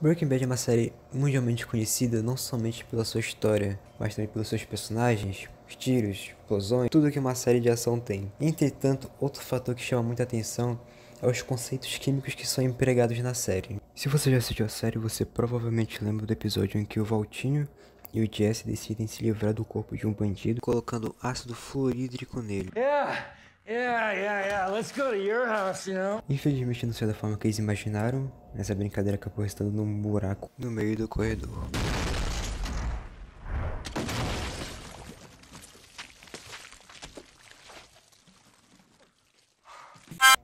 Breaking Bad é uma série mundialmente conhecida não somente pela sua história, mas também pelos seus personagens, os tiros, explosões, tudo que uma série de ação tem. Entretanto, outro fator que chama muita atenção é os conceitos químicos que são empregados na série. Se você já assistiu a série, você provavelmente lembra do episódio em que o Valtinho e o Jesse decidem se livrar do corpo de um bandido colocando ácido fluorídrico nele. Yeah. Let's go to your house, you know? Infelizmente não saiu da forma que eles imaginaram, essa brincadeira acabou estando num buraco no meio do corredor.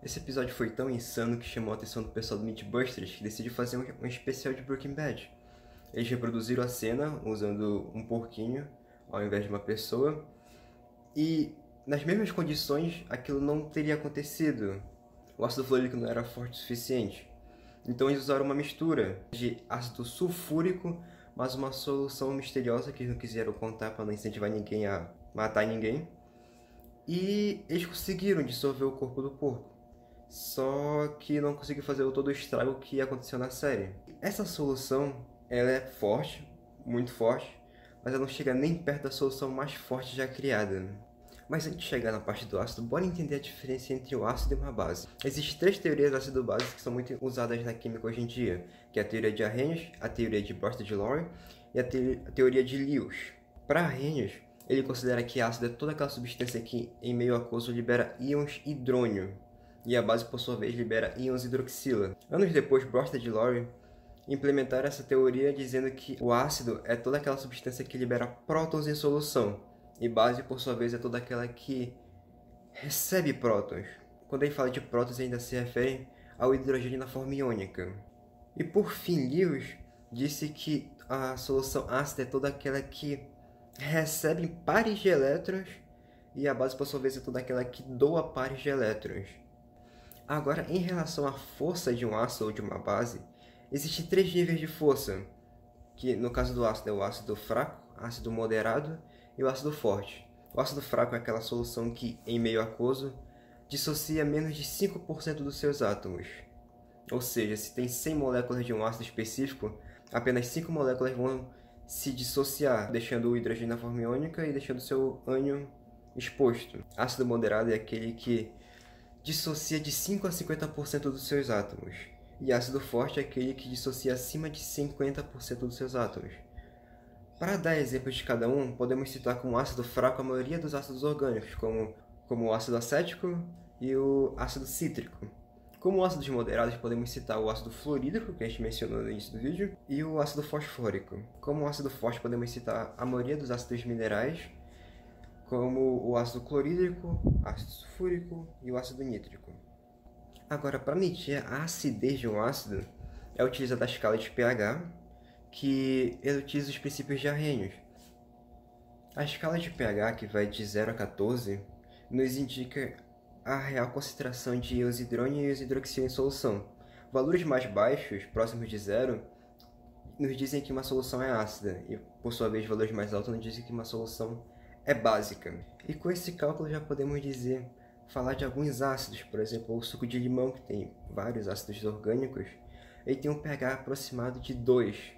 Esse episódio foi tão insano que chamou a atenção do pessoal do Mythbusters, que decidiu fazer um especial de Breaking Bad. Eles reproduziram a cena usando um porquinho ao invés de uma pessoa, e nas mesmas condições aquilo não teria acontecido. O ácido fluorídrico não era forte o suficiente. Então eles usaram uma mistura de ácido sulfúrico, mas uma solução misteriosa que eles não quiseram contar para não incentivar ninguém a matar ninguém. E eles conseguiram dissolver o corpo do porco. Só que não conseguiu fazer todo o estrago que aconteceu na série. Essa solução, ela é forte, muito forte, mas ela não chega nem perto da solução mais forte já criada. Mas antes de chegar na parte do ácido, bora entender a diferença entre o ácido e uma base. Existem três teorias do ácido base que são muito usadas na química hoje em dia, que é a teoria de Arrhenius, a teoria de Bronsted-Lowry e a teoria de Lewis. Para Arrhenius, ele considera que ácido é toda aquela substância que, em meio aquoso, libera íons hidrônio, e a base, por sua vez, libera íons hidroxila. Anos depois, Bronsted-Lowry implementaram essa teoria dizendo que o ácido é toda aquela substância que libera prótons em solução, e base, por sua vez, é toda aquela que recebe prótons. Quando ele fala de prótons, ainda se refere ao hidrogênio na forma iônica. E por fim, Lewis disse que a solução ácida é toda aquela que recebe pares de elétrons, e a base, por sua vez, é toda aquela que doa pares de elétrons. Agora, em relação à força de um ácido ou de uma base, existem três níveis de força, que no caso do ácido é o ácido fraco, ácido moderado e o ácido forte. O ácido fraco é aquela solução que, em meio aquoso, dissocia menos de 5% dos seus átomos. Ou seja, se tem 100 moléculas de um ácido específico, apenas 5 moléculas vão se dissociar, deixando o hidrogênio na forma iônica e deixando seu ânion exposto. Ácido moderado é aquele que dissocia de 5 a 50% dos seus átomos. E ácido forte é aquele que dissocia acima de 50% dos seus átomos. Para dar exemplos de cada um, podemos citar como ácido fraco a maioria dos ácidos orgânicos, como o ácido acético e o ácido cítrico. Como ácidos moderados, podemos citar o ácido fluorídrico, que a gente mencionou no início do vídeo, e o ácido fosfórico. Como ácido forte, podemos citar a maioria dos ácidos minerais, como o ácido clorídrico, ácido sulfúrico e o ácido nítrico. Agora, para medir a acidez de um ácido, é utilizada a escala de pH, que ele utiliza os princípios de Arrhenius. A escala de pH, que vai de 0 a 14, nos indica a real concentração de íons hidrônio e íons hidroxila em solução. Valores mais baixos, próximos de 0, nos dizem que uma solução é ácida, e por sua vez valores mais altos nos dizem que uma solução é básica. E com esse cálculo já podemos falar de alguns ácidos, por exemplo, o suco de limão, que tem vários ácidos orgânicos, ele tem um pH aproximado de 2.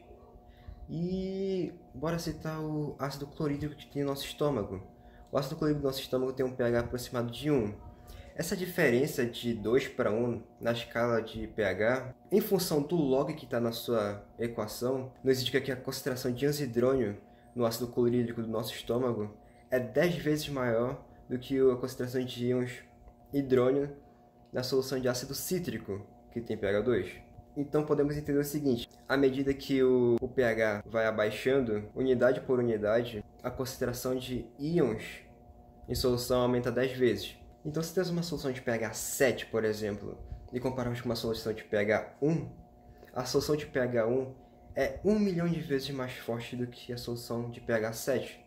E bora citar o ácido clorídrico que tem no nosso estômago. O ácido clorídrico do nosso estômago tem um pH aproximado de 1. Essa diferença de 2 para 1 na escala de pH, em função do log que está na sua equação, nos indica que a concentração de íons hidrônio no ácido clorídrico do nosso estômago é 10 vezes maior do que a concentração de íons hidrônio na solução de ácido cítrico, que tem pH 2. Então podemos entender o seguinte: à medida que o pH vai abaixando, unidade por unidade, a concentração de íons em solução aumenta 10 vezes. Então, se temos uma solução de pH 7, por exemplo, e compararmos com uma solução de pH 1, a solução de pH 1 é 1 milhão de vezes mais forte do que a solução de pH 7,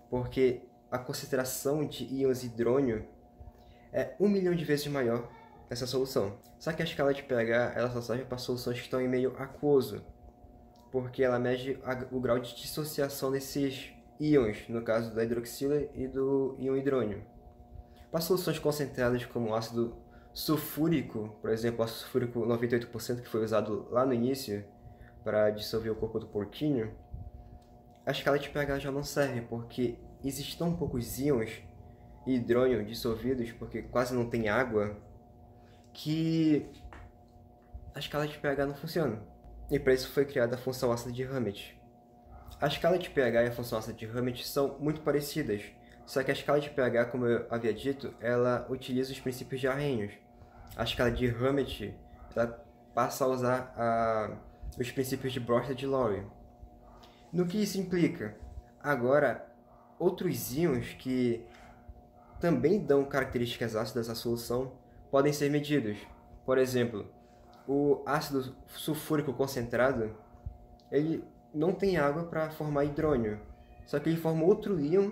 porque a concentração de íons hidrônio é 1 milhão de vezes maior nessa solução. Só que a escala de pH ela só serve para soluções que estão em meio aquoso, porque ela mede o grau de dissociação desses íons, no caso da hidroxila e do íon hidrônio. Para soluções concentradas como o ácido sulfúrico, por exemplo, o ácido sulfúrico 98% que foi usado lá no início, para dissolver o corpo do porquinho, a escala de pH já não serve, porque existem tão poucos íons hidrônio dissolvidos, porque quase não tem água, que a escala de pH não funciona. E para isso foi criada a função ácida de Hammett. A escala de pH e a função ácida de Hammett são muito parecidas, só que a escala de pH, como eu havia dito, ela utiliza os princípios de Arrhenius. A escala de Hammett ela passa a usar os princípios de Bronsted e Lowry. No que isso implica? Agora, outros íons que também dão características ácidas à solução podem ser medidos. Por exemplo, o ácido sulfúrico concentrado, ele não tem água para formar hidrônio, só que ele forma outro íon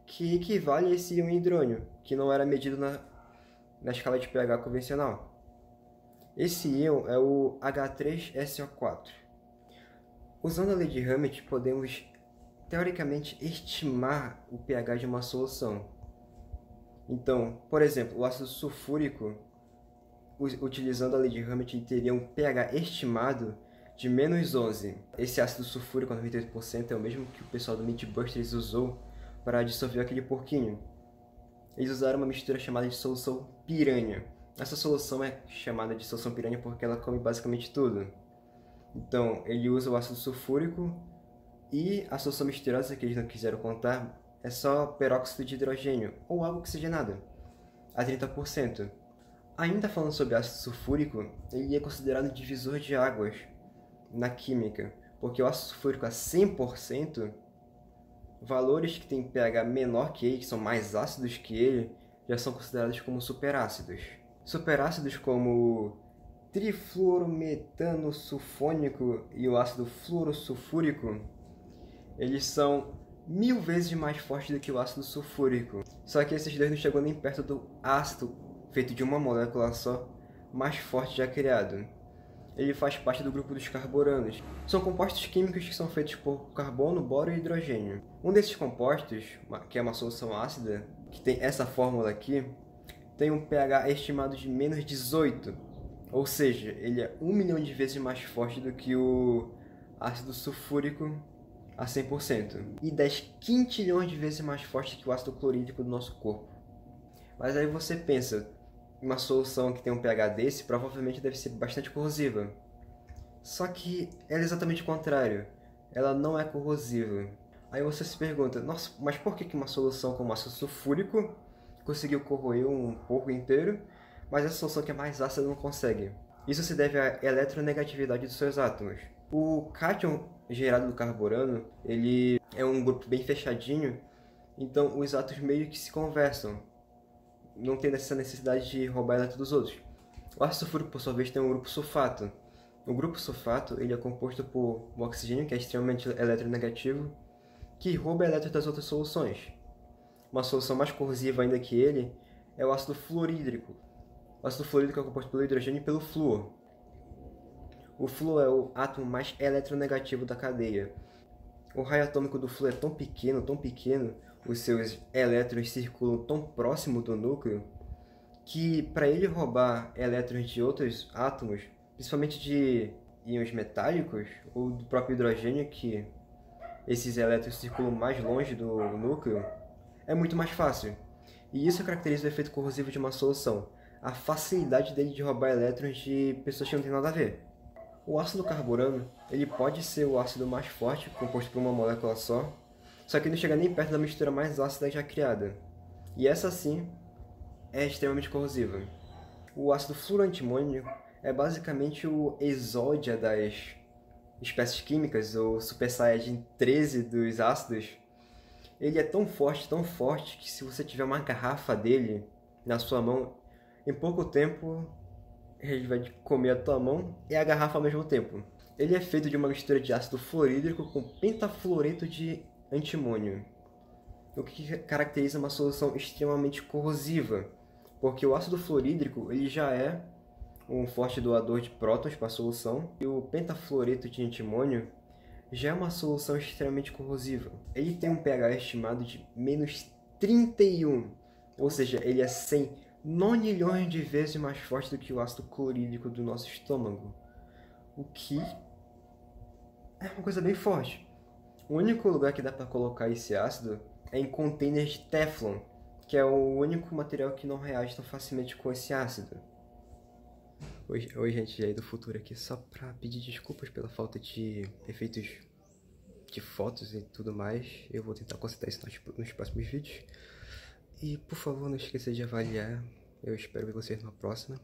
que equivale a esse íon hidrônio, que não era medido na escala de pH convencional. Esse íon é o H3SO4. Usando a lei de Hammett, podemos, teoricamente, estimar o pH de uma solução. Então, por exemplo, o ácido sulfúrico, utilizando a lei de Hammett, teria um pH estimado de menos 11. Esse ácido sulfúrico, 98%, é o mesmo que o pessoal do Mythbusters usou para dissolver aquele porquinho. Eles usaram uma mistura chamada de solução piranha. Essa solução é chamada de solução piranha porque ela come basicamente tudo. Então, ele usa o ácido sulfúrico e a solução misteriosa que eles não quiseram contar é só peróxido de hidrogênio, ou água oxigenada, a 30%. Ainda falando sobre ácido sulfúrico, ele é considerado divisor de águas na química, porque o ácido sulfúrico a 100%, valores que têm pH menor que ele, que são mais ácidos que ele, já são considerados como superácidos. Superácidos como trifluorometano sulfônico e o ácido fluorosulfúrico, eles são 1000 vezes mais fortes do que o ácido sulfúrico. Só que esses dois não chegam nem perto do ácido feito de uma molécula só, mais forte já criado. Ele faz parte do grupo dos carboranos. São compostos químicos que são feitos por carbono, boro e hidrogênio. Um desses compostos, que é uma solução ácida, que tem essa fórmula aqui, tem um pH estimado de menos 18. Ou seja, ele é 1 milhão de vezes mais forte do que o ácido sulfúrico a 100%. E 10 quintilhões de vezes mais forte que o ácido clorídrico do nosso corpo. Mas aí você pensa, uma solução que tem um pH desse provavelmente deve ser bastante corrosiva. Só que ela é exatamente o contrário. Ela não é corrosiva. Aí você se pergunta, nossa, mas por que uma solução como ácido sulfúrico conseguiu corroer um porco inteiro, mas essa solução que é mais ácida não consegue? Isso se deve à eletronegatividade dos seus átomos. O cátion gerado do carborano, ele é um grupo bem fechadinho, então os átomos meio que se conversam. Não tem essa necessidade de roubar elétron dos outros. O ácido sulfúrico, por sua vez, tem um grupo sulfato. O grupo sulfato ele é composto por um oxigênio, que é extremamente eletronegativo, que rouba elétrons das outras soluções. Uma solução mais corrosiva ainda que ele é o ácido fluorídrico. O ácido fluorídrico é composto pelo hidrogênio e pelo flúor. O flúor é o átomo mais eletronegativo da cadeia. O raio atômico do flúor é tão pequeno, os seus elétrons circulam tão próximo do núcleo, que para ele roubar elétrons de outros átomos, principalmente de íons metálicos, ou do próprio hidrogênio, que esses elétrons circulam mais longe do núcleo, é muito mais fácil. E isso caracteriza o efeito corrosivo de uma solução, a facilidade dele de roubar elétrons de pessoas que não têm nada a ver. O ácido carborano, ele pode ser o ácido mais forte, composto por uma molécula só que não chega nem perto da mistura mais ácida já criada. E essa sim é extremamente corrosiva. O ácido fluorantimônio é basicamente o exódia das espécies químicas, ou Super Saiyajin 13 dos ácidos. Ele é tão forte, que se você tiver uma garrafa dele na sua mão, em pouco tempo ele vai comer a tua mão e a garrafa ao mesmo tempo. Ele é feito de uma mistura de ácido fluorídrico com pentafluoreto de antimônio, o que caracteriza uma solução extremamente corrosiva, porque o ácido fluorídrico ele já é um forte doador de prótons para a solução, e o pentafluoreto de antimônio já é uma solução extremamente corrosiva. Ele tem um pH estimado de menos 31, ou seja, ele é 100 nonilhões de vezes mais forte do que o ácido clorídrico do nosso estômago, o que é uma coisa bem forte. O único lugar que dá pra colocar esse ácido é em containers de Teflon, que é o único material que não reage tão facilmente com esse ácido. Oi gente aí do futuro aqui, só pra pedir desculpas pela falta de efeitos de fotos e tudo mais. Eu vou tentar consertar isso nos próximos vídeos. E por favor, não esqueça de avaliar. Eu espero ver vocês na próxima.